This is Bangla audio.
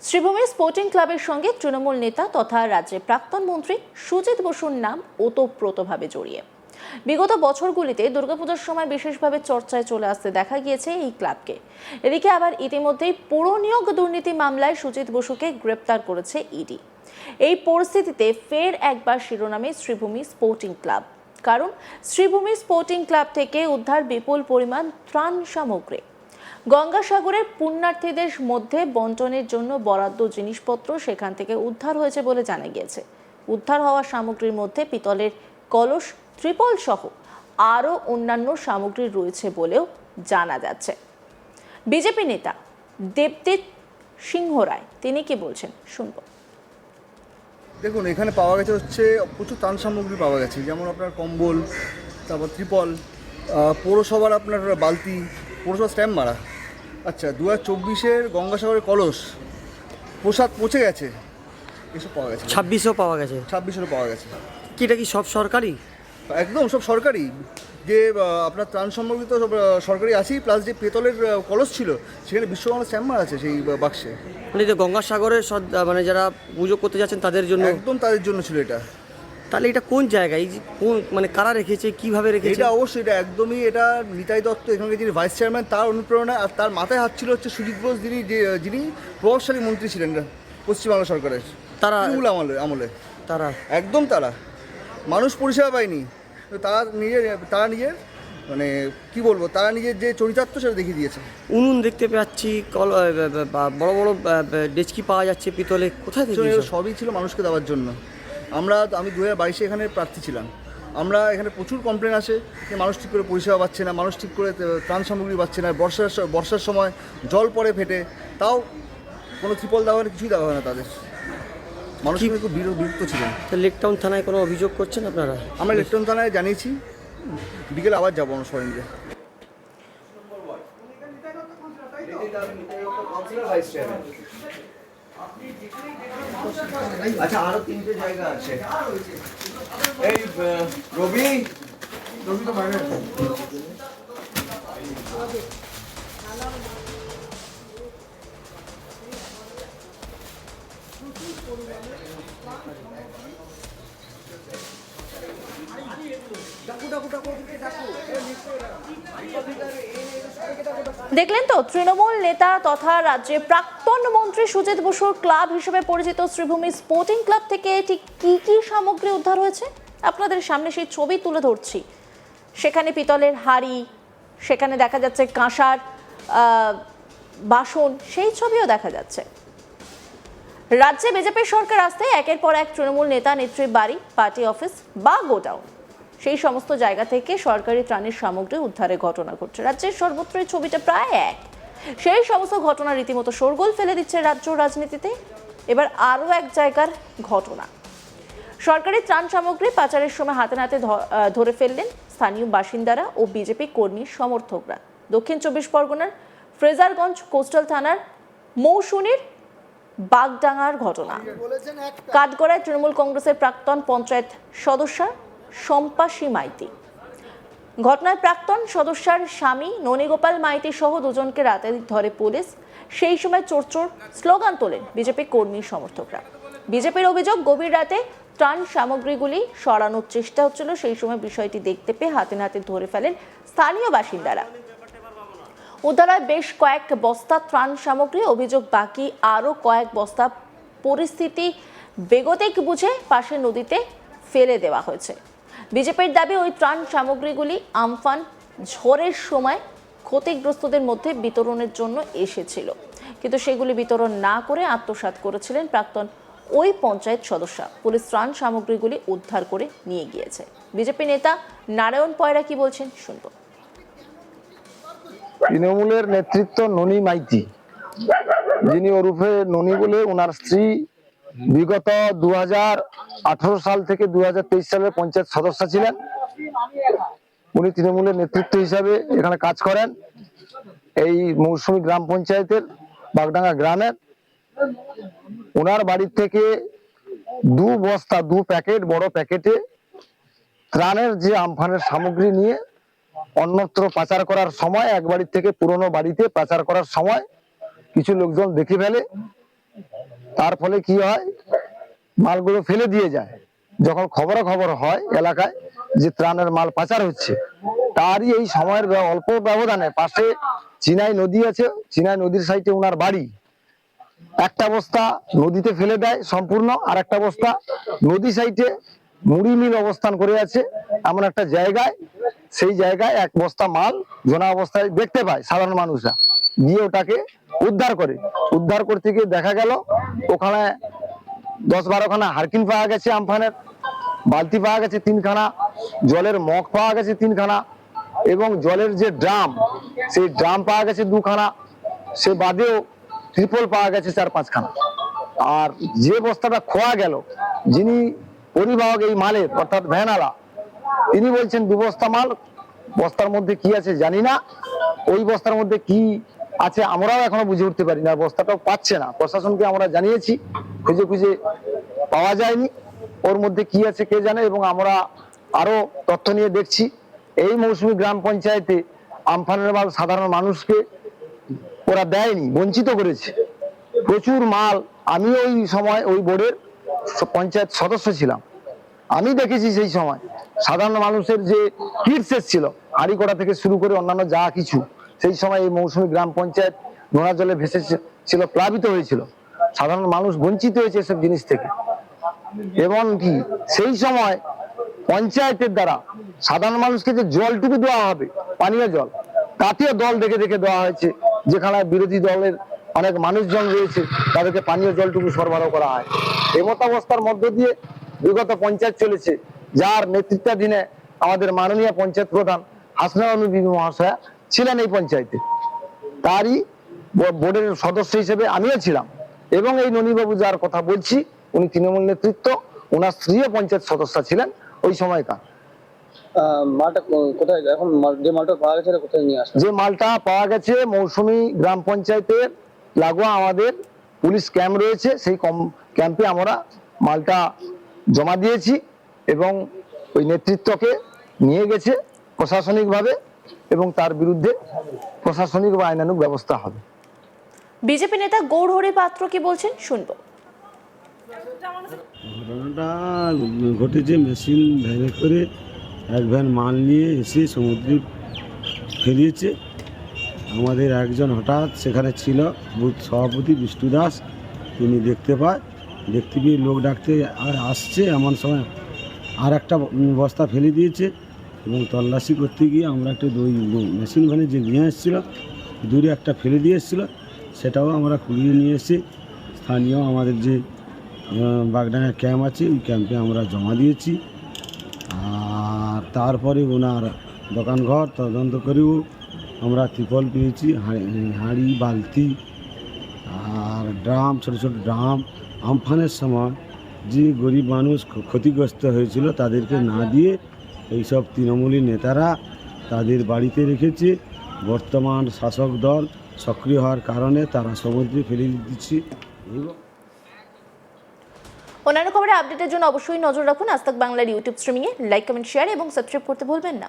শ্রীভূমি স্পোর্টিং ক্লাবের সঙ্গে তৃণমূল নেতা তথা রাজ্যের প্রাক্তন মন্ত্রী সুজিত বসুর নাম ওতপ্রোতভাবে জড়িয়ে। বিগত বছরগুলিতে দুর্গাপূজার সময় বিশেষভাবে চর্চায় চলে আসতে দেখা গিয়েছে এই ক্লাবকে। এদিকে আবার ইতিমধ্যেই পুর নিয়োগ দুর্নীতি মামলায় সুজিত বসুকে গ্রেপ্তার করেছে ইডি। এই পরিস্থিতিতে ফের একবার শিরোনামে শ্রীভূমি স্পোর্টিং ক্লাব, কারণ শ্রীভূমি স্পোর্টিং ক্লাব থেকে উদ্ধার বিপুল পরিমাণ ত্রাণ সামগ্রী। গঙ্গাসাগরের পুণ্যার্থীদের মধ্যে বন্টনের জন্য বরাদ্দ জিনিসপত্র সেখান থেকে উদ্ধার হয়েছে বলে জানা গিয়েছে। উদ্ধার হওয়া সামগ্রীর মধ্যে পিতলের কলস, ত্রিপল সহ আরও অন্যান্য সামগ্রী রয়েছে বলেও জানা যাচ্ছে। বিজেপি নেতা দেবদীপ সিংহ রায় তিনি কি বলছেন শুনব। দেখুন, এখানে পাওয়া গেছে হচ্ছে প্রচুর ত্রাণ সামগ্রী পাওয়া গেছে, যেমন আপনার কম্বল, তারপর ত্রিপল, পৌরসভার আপনার বালতি, পৌরসভার স্ট্যাম্প মারা। আচ্ছা, 2024-এর গঙ্গাসাগরের কলস, প্রসাদ পচে গেছে, এসব পাওয়া গেছে। 26ও পাওয়া গেছে, 26-এরও পাওয়া গেছে। কি এটা কি সব সরকারি? একদম সব সরকারি। যে আপনার ত্রাণ সামগ্রী তো সব সরকারি আছেই, প্লাস যে পেতলের কলস ছিল সেখানে বিশ্বকর্মা স্ট্যাম্প মারা আছে সেই বাক্সে। মানে যে গঙ্গাসাগরের মানে যারা পুজো করতে যাচ্ছেন তাদের জন্য, একদম তাদের জন্য ছিল এটা। তাহলে এটা কোন জায়গায়, এই যে কোন মানে কারা রেখেছে, কিভাবে রেখেছে? এটা অবশ্যই এটা একদমই এটা নিতাই দত্ত, এখানকার যিনি ভাইস চেয়ারম্যান, তার অনুপ্রেরণা। আর তার মাথায় হাত ছিল হচ্ছে সুজিত বোস, যিনি প্রভাবশালী মন্ত্রী ছিলেন পশ্চিমবাংলা সরকারের, তারা আমলে তারা একদম তারা মানুষ পরিষেবা পায়নি। তারা নিজের মানে কি বলবো, তারা নিজের যে চরিতার্থ সেটা দেখিয়ে দিয়েছে। উনুন দেখতে পাচ্ছি, বড় বড় ডেচকি পাওয়া যাচ্ছে পিতলে, কোথায় থেকে সবই ছিল মানুষকে দেওয়ার জন্য। আমি 2022-এ এখানে প্রার্থী ছিলাম। আমরা এখানে প্রচুর কমপ্লেন আসে যে মানুষ ঠিক করে পরিষেবা পাচ্ছে না, মানুষ ঠিক করে ত্রাণ সামগ্রী পাচ্ছে না। বর্ষার সময় জল পড়ে ফেটে, তাও কোনো ত্রিপল দেওয়া হয় না, কিছুই দেওয়া হয় না তাদের। মানুষ কিন্তু খুব বিরক্ত ছিলেন। লেকটাউন থানায় কোনো অভিযোগ করছেন আপনারা? আমরা লেকটাউন থানায় জানিয়েছি, বিকেলে আবার যাবো আমরা সবাই মিলে। আচ্ছা, আরো 3টে জায়গা আছে। এই রবি তো বাইরে। দেখলেন তো, তৃণমূল নেতা তথা রাজ্যের প্রাক্তন মন্ত্রী সুজিত বসুর ক্লাব হিসেবে পরিচিত শ্রীভূমি স্পোর্টিং ক্লাব থেকে ঠিক কি কি সামগ্রী উদ্ধার হয়েছে আপনাদের সামনে সেই ছবি তুলে ধরছি। সেখানে পিতলের হাঁড়ি, সেখানে দেখা যাচ্ছে কাঁসার বাসন, সেই ছবিও দেখা যাচ্ছে। রাজ্যে বিজেপির সরকার আসতে একের পর এক তৃণমূল নেতা নেত্রীর বাড়ি, পার্টি অফিস বা গোডাউন, সেই সমস্ত জায়গা থেকে সরকারি ত্রাণের সামগ্রী উদ্ধারের ঘটনা ঘটছে। রাজ্যের সর্বত্রই ছবিটা প্রায় এক। সেই সমস্ত ঘটনা রীতিমতো শোরগোল ফেলে দিচ্ছে রাজ্য রাজনীতিতে। এবার আরও এক জায়গার ঘটনা। সরকারি ত্রাণ সামগ্রী পাচারের সময় হাতে নাতে ধরে ফেললেন স্থানীয় বাসিন্দারা ও বিজেপি কর্মী সমর্থকরা। দক্ষিণ 24 পরগনার ফ্রেজারগঞ্জ কোস্টাল থানার মৌসুনীর বাগডাঙ্গার ঘটনা। কাঠগড়ায় তৃণমূল কংগ্রেসের প্রাক্তন পঞ্চায়েত সদস্য শম্পাশী মাইতি। ঘটনায় প্রাক্তন সদস্যার স্বামী ননীগোপাল মাইতি সহ দুজনকে রাতে ধরে পুলিশ। সেই সময় চোর চোর স্লোগান তোলেন বিজেপি কর্মী সমর্থকরা। বিজেপির অভিযোগ, গভীর রাতে ত্রাণ সামগ্রীগুলি সরানোর চেষ্টা হচ্ছিল। সেই সময় বিষয়টি দেখতে পেয়ে হাতে নাতে ধরে ফেলেন স্থানীয় বাসিন্দারা। উদ্ধার হয় বেশ কয়েক বস্তা ত্রাণ সামগ্রী। অভিযোগ, বাকি আরও কয়েক বস্তা পরিস্থিতি বেগতিক বুঝে পাশের নদীতে ফেলে দেওয়া হয়েছে। বিজেপির দাবি, ওই ত্রাণ সামগ্রীগুলি আমফান ঝড়ের সময় ক্ষতিগ্রস্তদের মধ্যে বিতরণের জন্য এসেছিল, কিন্তু সেগুলি বিতরণ না করে আত্মসাৎ করেছিলেন প্রাক্তন ওই পঞ্চায়েত সদস্য। পুলিশ ত্রাণ সামগ্রীগুলি উদ্ধার করে নিয়ে গিয়েছে। বিজেপি নেতা নারায়ণ পয়রা কি বলছেন শুনব। তৃণমূলের নেতৃত্ব ননী মাইতি, যিনি ওরফে ননী বলে, ওনার স্ত্রী বিগত 2018 সাল থেকে 2023 সালের পঞ্চায়েত সদস্য ছিলেন। উনি তৃণমূলের নেতৃত্ব হিসাবে এখানে কাজ করেন। এই মৌসুমী গ্রাম পঞ্চায়েতের বাগডাঙ্গা গ্রামের ওনার বাড়ির থেকে 2 বস্তা 2 প্যাকেট বড় প্যাকেটে ত্রাণের যে আমফানের সামগ্রী নিয়ে অন্যত্র পাচার করার সময়, এক বাড়ি থেকে পুরনো বাড়িতে পাচার করার সময় কিছু লোকজন দেখে ফেলে তার ফলে কি হয়, মালগুলো ফেলে দিয়ে যায়। যখন খবর হয় এলাকায় যে ত্রাণের মাল পাচার হচ্ছে, তারই এই সময়ের অল্প ব্যবধানে পাশে চিনাই নদী আছে, চিনাই নদীর সাইডে ওনার বাড়ি, একটা বস্তা নদীতে ফেলে দেয় সম্পূর্ণ, আর একটা বস্তা নদী সাইডে মুড়ি মিল অবস্থান করে আছে এমন একটা জায়গায়। সেই জায়গায় এক বস্তা মাল জোনা অবস্থায় দেখতে পায় সাধারণ মানুষরা, গিয়ে ওটাকে উদ্ধার করতে গিয়ে দেখা গেল ওখানে 10-12 খানা হারকিন পাওয়া গেছে, আমফানের বালতি পাওয়া গেছে 3খানা, জলের মগ পাওয়া গেছে 3খানা, এবং জলের যে ড্রাম, সেই ড্রাম পাওয়া গেছে 2খানা। সে বাদেও ত্রিপল পাওয়া গেছে 4-5খানা। আর যে বস্তাটা খোয়া গেল, যিনি পরিবাহক এই মালের অর্থাৎ ভ্যানওয়ালা, তিনি বলছেন 2 বস্তা মাল, বস্তার মধ্যে কি আছে জানি না, ওই বস্তার মধ্যে কি আছে আমরাও এখনো বুঝে উঠতে পারি না, বস্তাটাও পাচ্ছে না। প্রশাসনকে আমরা জানিয়েছি, খুঁজে পাওয়া যায়নি, ওর মধ্যে কি আছে কে জানে। এবং আমরা আরো তথ্য নিয়ে দেখছি, এই মৌসুমী গ্রাম পঞ্চায়েতে আমফানের মাল সাধারণ মানুষকে ওরা দেয়নি, বঞ্চিত করেছে প্রচুর মাল। আমি ওই সময় ওই বোর্ডের পঞ্চায়েত সদস্য ছিলাম, আমি দেখেছি সেই সময় সাধারণ মানুষের যে কিটস ছিল, হাঁড়ি কড়া থেকে শুরু করে অন্যান্য যা কিছু, সেই সময় এই মৌসুমী গ্রাম পঞ্চায়েত নোনা জলে ভেসে ছিল, প্লাবিত হয়েছিল, সাধারণ মানুষ বঞ্চিত হয়েছে এসব জিনিস থেকে। এবং কি সেই সময় পঞ্চায়েতের দ্বারা সাধারণ মানুষকে যে জলটুকু দেওয়া হবে, পানীয় জল, তাতেও দল দেখে দেওয়া হয়েছে, যেখানে বিরোধী দলের অনেক মানুষজন রয়েছে তাদেরকে পানীয় জলটুকু সরবরাহ করা হয়। এমতাবস্থার মধ্য দিয়ে বিগত পঞ্চায়েত চলেছে, যার নেতৃত্বাধীনে আমাদের মাননীয় পঞ্চায়েত প্রধান হাসনা বিবি মহাশয়া ছিলেন এই পঞ্চায়েতে, তারই বোর্ডের সদস্য হিসেবে আমিও ছিলাম। এবং এই ননীবাবু যার কথা বলছি, উনি তৃণমূল নেতৃত্ব, ওনার স্ত্রীও পঞ্চায়েত সদস্য ছিলেন ওই সময়কার। মালটা কোথায় এখন, যে মালটা পাওয়া গেছে কোথায় নিয়ে আসবে? যে মালটা পাওয়া গেছে মৌসুমী গ্রাম পঞ্চায়েতের লাগোয়া আমাদের পুলিশ ক্যাম্প রয়েছে, সেই ক্যাম্পে আমরা মালটা জমা দিয়েছি এবং ওই নেতৃত্বকে নিয়ে গেছে প্রশাসনিকভাবে, এবং তার বিরুদ্ধে প্রশাসনিক বা আইনানুগ ব্যবস্থা হবে। বিজেপি নেতা গৌরহরি পাত্র কি বলছেন শুনবো। ঘটনাটা ঘটেছে, মেশিন ভ্যানে করে এক ভ্যান মাল নিয়ে এসে সমুদ্রে ফেলিয়েছে। আমাদের একজন হঠাৎ সেখানে ছিল, বুথ সভাপতি বিষ্ণু দাস, তিনি দেখতে পেয়ে লোক ডাকতে আসছে, এমন সময় আর একটা বস্তা ফেলে দিয়েছে। এবং তল্লাশি করতে গিয়ে আমরা একটা মেশিন ভ্যানে যে নিয়ে এসেছিলো, দূরে একটা ফেলে দিয়ে এসেছিলো, সেটাও আমরা কুড়িয়ে নিয়ে এসে স্থানীয় আমাদের যে বাগডাঙ্গা ক্যাম্প আছে, ওই ক্যাম্পে আমরা জমা দিয়েছি। আর তারপরে ওনার দোকানঘর তদন্ত করেও আমরা ত্রিপল পেয়েছি, হাঁড়ি বালতি আর ড্রাম, ছোটো ছোটো ড্রাম। আমফানের সময় যে গরিব মানুষ ক্ষতিগ্রস্ত হয়েছিল তাদেরকে না দিয়ে এইসব তৃণমূলী নেতারা তাদের বাড়িতে রেখেছে। বর্তমান শাসক দল সক্রিয় হওয়ার কারণে তারা সমুদ্রে ফেলে দিচ্ছে। অন্যান্য খবরে আপডেটের জন্য অবশ্যই নজর রাখুন আজ তাক বাংলার ইউটিউব স্ট্রিমিংয়ে। লাইক, কমেন্ট, শেয়ার এবং সাবস্ক্রাইব করতে ভুলবেন না।